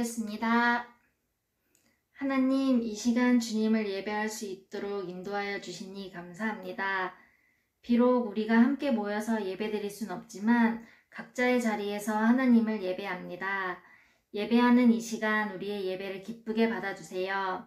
기도하시겠습니다. 하나님, 이 시간 주님을 예배할 수 있도록 인도하여 주시니 감사합니다. 비록 우리가 함께 모여서 예배드릴 순 없지만 각자의 자리에서 하나님을 예배합니다. 예배하는 이 시간 우리의 예배를 기쁘게 받아주세요.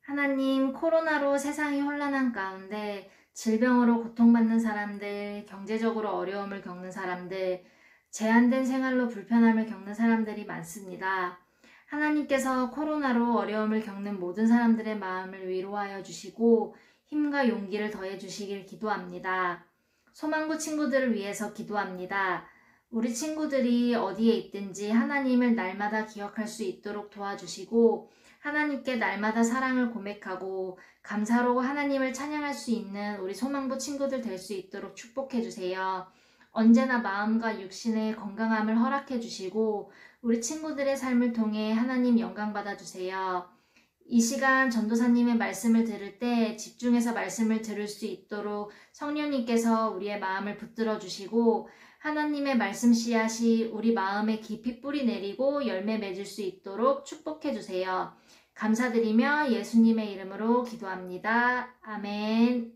하나님, 코로나로 세상이 혼란한 가운데 질병으로 고통받는 사람들, 경제적으로 어려움을 겪는 사람들, 제한된 생활로 불편함을 겪는 사람들이 많습니다. 하나님께서 코로나로 어려움을 겪는 모든 사람들의 마음을 위로하여 주시고 힘과 용기를 더해 주시길 기도합니다. 소망부 친구들을 위해서 기도합니다. 우리 친구들이 어디에 있든지 하나님을 날마다 기억할 수 있도록 도와주시고 하나님께 날마다 사랑을 고백하고 감사로 하나님을 찬양할 수 있는 우리 소망부 친구들 될 수 있도록 축복해 주세요. 언제나 마음과 육신의 건강함을 허락해 주시고 우리 친구들의 삶을 통해 하나님 영광 받아 주세요. 이 시간 전도사님의 말씀을 들을 때 집중해서 말씀을 들을 수 있도록 성령님께서 우리의 마음을 붙들어 주시고 하나님의 말씀 씨앗이 우리 마음에 깊이 뿌리 내리고 열매 맺을 수 있도록 축복해 주세요. 감사드리며 예수님의 이름으로 기도합니다. 아멘.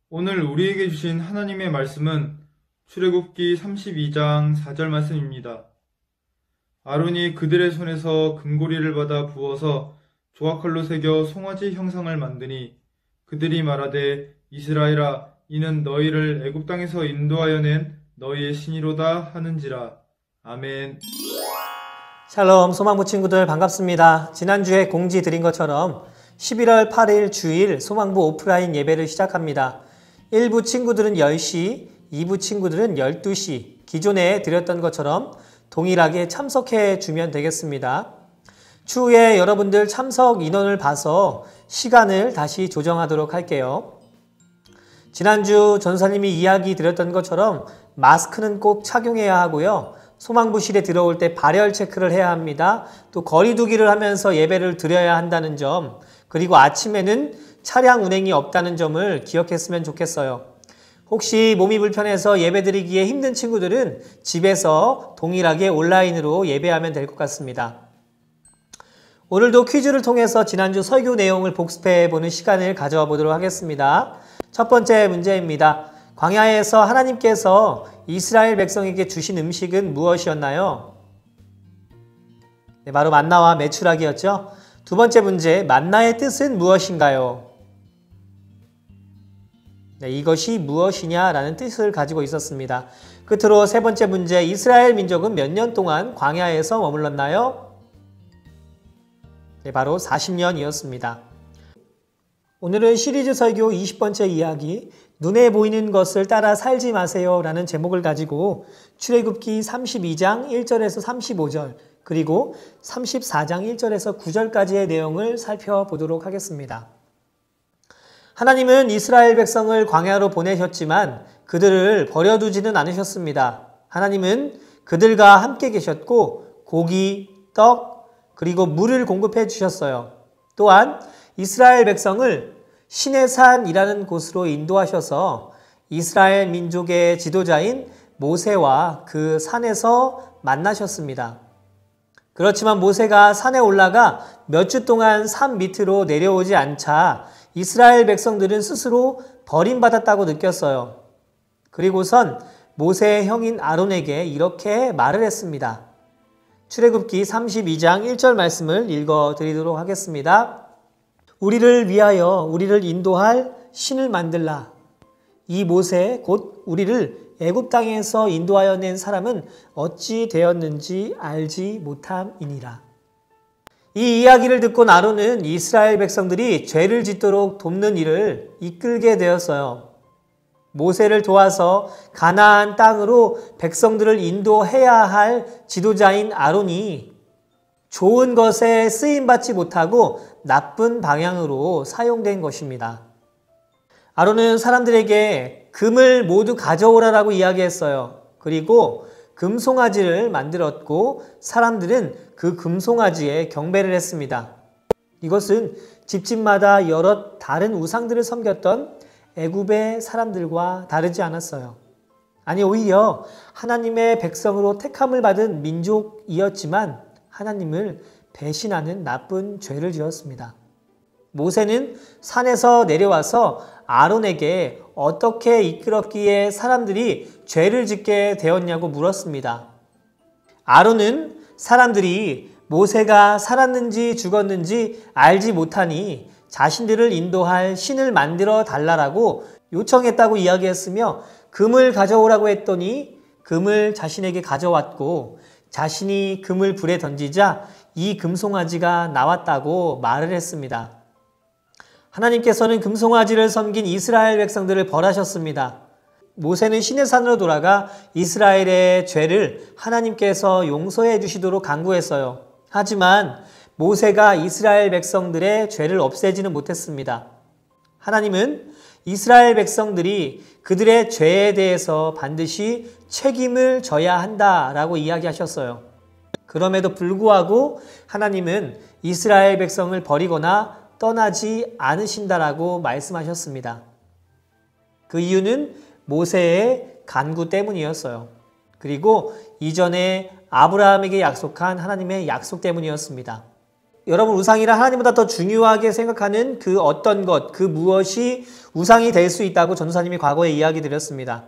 오늘 우리에게 주신 하나님의 말씀은 출애굽기 32장 4절 말씀입니다. 아론이 그들의 손에서 금고리를 받아 부어서 조각칼로 새겨 송아지 형상을 만드니 그들이 말하되 이스라엘아 이는 너희를 애굽 땅에서 인도하여 낸 너희의 신이로다 하는지라. 아멘. 샬롬 소망부 친구들 반갑습니다. 지난주에 공지 드린 것처럼 11월 8일 주일 소망부 오프라인 예배를 시작합니다. 1부 친구들은 10시, 2부 친구들은 12시 기존에 드렸던 것처럼 동일하게 참석해 주면 되겠습니다. 추후에 여러분들 참석 인원을 봐서 시간을 다시 조정하도록 할게요. 지난주 전사님이 이야기 드렸던 것처럼 마스크는 꼭 착용해야 하고요. 소망부실에 들어올 때 발열 체크를 해야 합니다. 또 거리 두기를 하면서 예배를 드려야 한다는 점, 그리고 아침에는 차량 운행이 없다는 점을 기억했으면 좋겠어요. 혹시 몸이 불편해서 예배드리기에 힘든 친구들은 집에서 동일하게 온라인으로 예배하면 될 것 같습니다. 오늘도 퀴즈를 통해서 지난주 설교 내용을 복습해보는 시간을 가져와 보도록 하겠습니다. 첫 번째 문제입니다. 광야에서 하나님께서 이스라엘 백성에게 주신 음식은 무엇이었나요? 네, 바로 만나와 메추라기였죠. 두 번째 문제, 만나의 뜻은 무엇인가요? 네, 이것이 무엇이냐라는 뜻을 가지고 있었습니다. 끝으로 세 번째 문제, 이스라엘 민족은 몇 년 동안 광야에서 머물렀나요? 네, 바로 40년이었습니다. 오늘은 시리즈 설교 20번째 이야기, 눈에 보이는 것을 따라 살지 마세요 라는 제목을 가지고 출애굽기 32장 1절에서 35절 그리고 34장 1절에서 9절까지의 내용을 살펴보도록 하겠습니다. 하나님은 이스라엘 백성을 광야로 보내셨지만 그들을 버려두지는 않으셨습니다. 하나님은 그들과 함께 계셨고 고기, 떡, 그리고 물을 공급해 주셨어요. 또한 이스라엘 백성을 시내산이라는 곳으로 인도하셔서 이스라엘 민족의 지도자인 모세와 그 산에서 만나셨습니다. 그렇지만 모세가 산에 올라가 몇 주 동안 산 밑으로 내려오지 않자 이스라엘 백성들은 스스로 버림받았다고 느꼈어요. 그리고선 모세의 형인 아론에게 이렇게 말을 했습니다. 출애굽기 32장 1절 말씀을 읽어드리도록 하겠습니다. 우리를 위하여 우리를 인도할 신을 만들라. 이 모세 곧 우리를 애굽 땅에서 인도하여 낸 사람은 어찌 되었는지 알지 못함이니라. 이 이야기를 듣고 아론은 이스라엘 백성들이 죄를 짓도록 돕는 일을 이끌게 되었어요. 모세를 도와서 가나안 땅으로 백성들을 인도해야 할 지도자인 아론이 좋은 것에 쓰임받지 못하고 나쁜 방향으로 사용된 것입니다. 아론은 사람들에게 금을 모두 가져오라라고 이야기했어요. 그리고 금송아지를 만들었고 사람들은 그 금송아지에 경배를 했습니다. 이것은 집집마다 여러 다른 우상들을 섬겼던 애굽의 사람들과 다르지 않았어요. 아니, 오히려 하나님의 백성으로 택함을 받은 민족이었지만 하나님을 배신하는 나쁜 죄를 지었습니다. 모세는 산에서 내려와서 아론에게 어떻게 이끌었기에 사람들이 죄를 짓게 되었냐고 물었습니다. 아론은 사람들이 모세가 살았는지 죽었는지 알지 못하니 자신들을 인도할 신을 만들어 달라고 요청했다고 이야기했으며 금을 가져오라고 했더니 금을 자신에게 가져왔고 자신이 금을 불에 던지자 이 금송아지가 나왔다고 말을 했습니다. 하나님께서는 금송아지를 섬긴 이스라엘 백성들을 벌하셨습니다. 모세는 시내산으로 돌아가 이스라엘의 죄를 하나님께서 용서해 주시도록 간구했어요. 하지만 모세가 이스라엘 백성들의 죄를 없애지는 못했습니다. 하나님은 이스라엘 백성들이 그들의 죄에 대해서 반드시 책임을 져야 한다라고 이야기하셨어요. 그럼에도 불구하고 하나님은 이스라엘 백성을 버리거나 떠나지 않으신다라고 말씀하셨습니다. 그 이유는 모세의 간구 때문이었어요. 그리고 이전에 아브라함에게 약속한 하나님의 약속 때문이었습니다. 여러분, 우상이라 하나님보다 더 중요하게 생각하는 그 어떤 것, 그 무엇이 우상이 될 수 있다고 전도사님이 과거에 이야기 드렸습니다.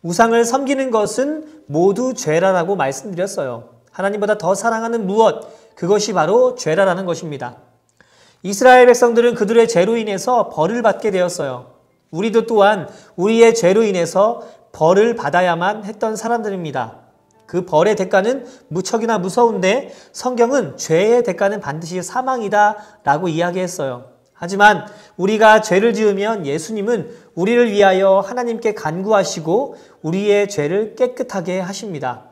우상을 섬기는 것은 모두 죄라라고 말씀드렸어요. 하나님보다 더 사랑하는 무엇, 그것이 바로 죄라라는 것입니다. 이스라엘 백성들은 그들의 죄로 인해서 벌을 받게 되었어요. 우리도 또한 우리의 죄로 인해서 벌을 받아야만 했던 사람들입니다. 그 벌의 대가는 무척이나 무서운데 성경은 죄의 대가는 반드시 사망이다 라고 이야기했어요. 하지만 우리가 죄를 지으면 예수님은 우리를 위하여 하나님께 간구하시고 우리의 죄를 깨끗하게 하십니다.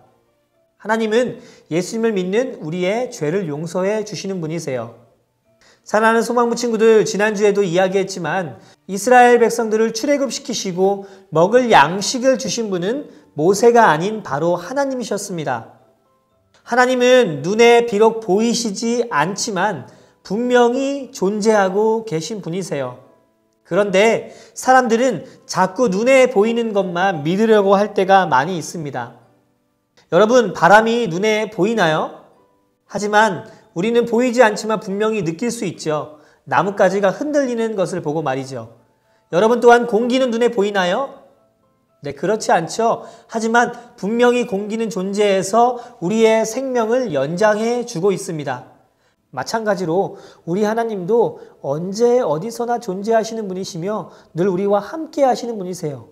하나님은 예수님을 믿는 우리의 죄를 용서해 주시는 분이세요. 사랑하는 소망부 친구들, 지난주에도 이야기했지만 이스라엘 백성들을 출애굽시키시고 먹을 양식을 주신 분은 모세가 아닌 바로 하나님이셨습니다. 하나님은 눈에 비록 보이시지 않지만 분명히 존재하고 계신 분이세요. 그런데 사람들은 자꾸 눈에 보이는 것만 믿으려고 할 때가 많이 있습니다. 여러분, 바람이 눈에 보이나요? 하지만 우리는 보이지 않지만 분명히 느낄 수 있죠. 나뭇가지가 흔들리는 것을 보고 말이죠. 여러분 또한 공기는 눈에 보이나요? 네, 그렇지 않죠. 하지만 분명히 공기는 존재해서 우리의 생명을 연장해 주고 있습니다. 마찬가지로 우리 하나님도 언제 어디서나 존재하시는 분이시며 늘 우리와 함께 하시는 분이세요.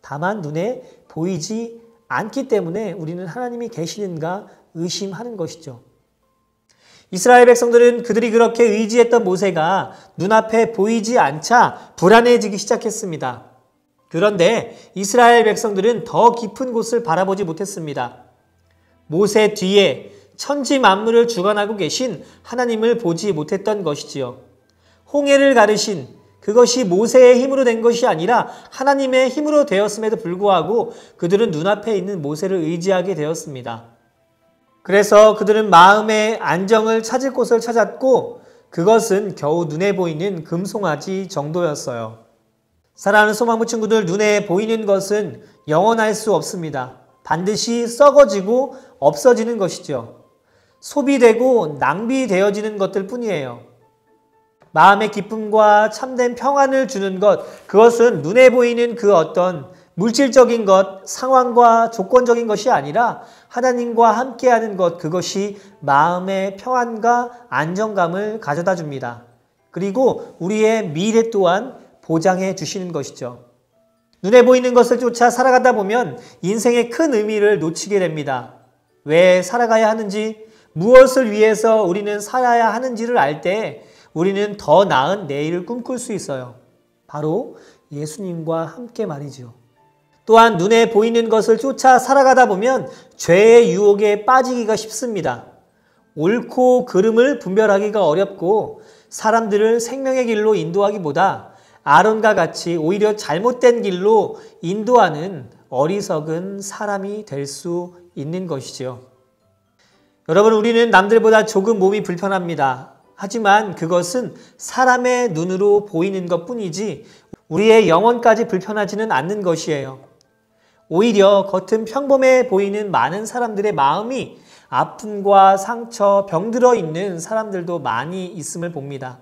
다만 눈에 보이지 않기 때문에 우리는 하나님이 계시는가 의심하는 것이죠. 이스라엘 백성들은 그들이 그렇게 의지했던 모세가 눈앞에 보이지 않자 불안해지기 시작했습니다. 그런데 이스라엘 백성들은 더 깊은 곳을 바라보지 못했습니다. 모세 뒤에 천지 만물을 주관하고 계신 하나님을 보지 못했던 것이지요. 홍해를 가르신 그것이 모세의 힘으로 된 것이 아니라 하나님의 힘으로 되었음에도 불구하고 그들은 눈앞에 있는 모세를 의지하게 되었습니다. 그래서 그들은 마음의 안정을 찾을 곳을 찾았고 그것은 겨우 눈에 보이는 금송아지 정도였어요. 사랑하는 소망부 친구들, 눈에 보이는 것은 영원할 수 없습니다. 반드시 썩어지고 없어지는 것이죠. 소비되고 낭비되어지는 것들 뿐이에요. 마음의 기쁨과 참된 평안을 주는 것, 그것은 눈에 보이는 그 어떤 물질적인 것, 상황과 조건적인 것이 아니라 하나님과 함께하는 것, 그것이 마음의 평안과 안정감을 가져다 줍니다. 그리고 우리의 미래 또한 보장해 주시는 것이죠. 눈에 보이는 것을 쫓아 살아가다 보면 인생의 큰 의미를 놓치게 됩니다. 왜 살아가야 하는지, 무엇을 위해서 우리는 살아야 하는지를 알 때 우리는 더 나은 내일을 꿈꿀 수 있어요. 바로 예수님과 함께 말이죠. 또한 눈에 보이는 것을 쫓아 살아가다 보면 죄의 유혹에 빠지기가 쉽습니다. 옳고 그름을 분별하기가 어렵고 사람들을 생명의 길로 인도하기보다 아론과 같이 오히려 잘못된 길로 인도하는 어리석은 사람이 될 수 있는 것이지요. 여러분, 우리는 남들보다 조금 몸이 불편합니다. 하지만 그것은 사람의 눈으로 보이는 것뿐이지 우리의 영혼까지 불편하지는 않는 것이에요. 오히려 겉은 평범해 보이는 많은 사람들의 마음이 아픔과 상처, 병들어 있는 사람들도 많이 있음을 봅니다.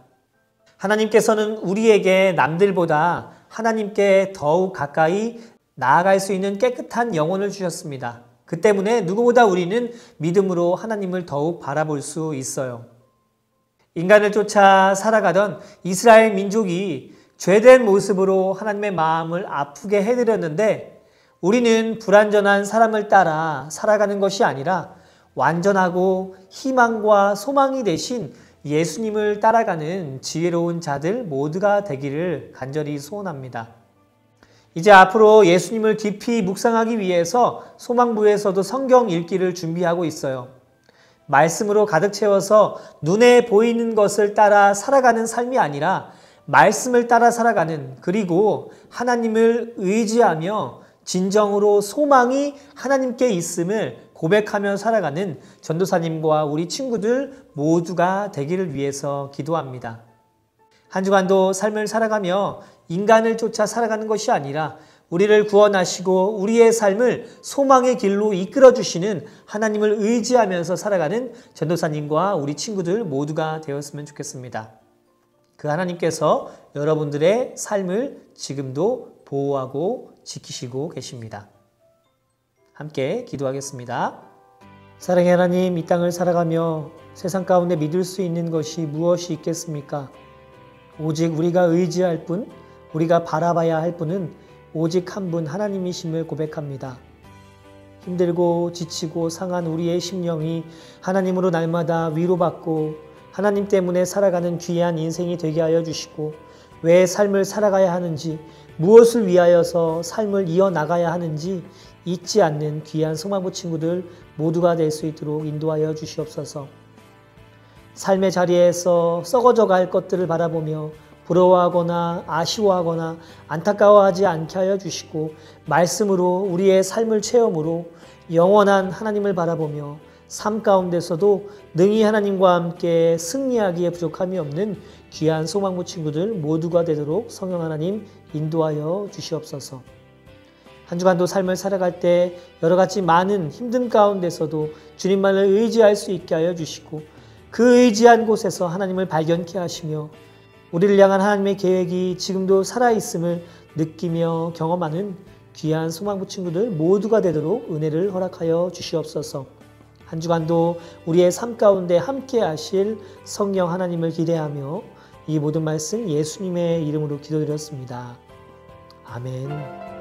하나님께서는 우리에게 남들보다 하나님께 더욱 가까이 나아갈 수 있는 깨끗한 영혼을 주셨습니다. 그 때문에 누구보다 우리는 믿음으로 하나님을 더욱 바라볼 수 있어요. 인간을 쫓아 살아가던 이스라엘 민족이 죄된 모습으로 하나님의 마음을 아프게 해드렸는데 우리는 불완전한 사람을 따라 살아가는 것이 아니라 완전하고 희망과 소망이 되신 예수님을 따라가는 지혜로운 자들 모두가 되기를 간절히 소원합니다. 이제 앞으로 예수님을 깊이 묵상하기 위해서 소망부에서도 성경 읽기를 준비하고 있어요. 말씀으로 가득 채워서 눈에 보이는 것을 따라 살아가는 삶이 아니라 말씀을 따라 살아가는, 그리고 하나님을 의지하며 진정으로 소망이 하나님께 있음을 고백하며 살아가는 전도사님과 우리 친구들 모두가 되기를 위해서 기도합니다. 한 주간도 삶을 살아가며 인간을 쫓아 살아가는 것이 아니라 우리를 구원하시고 우리의 삶을 소망의 길로 이끌어 주시는 하나님을 의지하면서 살아가는 전도사님과 우리 친구들 모두가 되었으면 좋겠습니다. 그 하나님께서 여러분들의 삶을 지금도 보호하고 지키시고 계십니다. 함께 기도하겠습니다. 사랑의 하나님, 이 땅을 살아가며 세상 가운데 믿을 수 있는 것이 무엇이 있겠습니까? 오직 우리가 의지할 분, 우리가 바라봐야 할 분은 오직 한 분 하나님이심을 고백합니다. 힘들고 지치고 상한 우리의 심령이 하나님으로 날마다 위로받고 하나님 때문에 살아가는 귀한 인생이 되게 하여 주시고, 왜 삶을 살아가야 하는지, 무엇을 위하여서 삶을 이어나가야 하는지 잊지 않는 귀한 소망부 친구들 모두가 될 수 있도록 인도하여 주시옵소서. 삶의 자리에서 썩어져 갈 것들을 바라보며 부러워하거나 아쉬워하거나 안타까워하지 않게 하여 주시고, 말씀으로 우리의 삶을 체험으로 영원한 하나님을 바라보며 삶 가운데서도 능히 하나님과 함께 승리하기에 부족함이 없는 귀한 소망부 친구들 모두가 되도록 성령 하나님 인도하여 주시옵소서. 한 주간도 삶을 살아갈 때 여러 가지 많은 힘든 가운데서도 주님만을 의지할 수 있게 하여 주시고, 그 의지한 곳에서 하나님을 발견케 하시며 우리를 향한 하나님의 계획이 지금도 살아있음을 느끼며 경험하는 귀한 소망부 친구들 모두가 되도록 은혜를 허락하여 주시옵소서. 한 주간도 우리의 삶 가운데 함께 하실 성령 하나님을 기대하며 이 모든 말씀 예수님의 이름으로 기도드렸습니다. 아멘.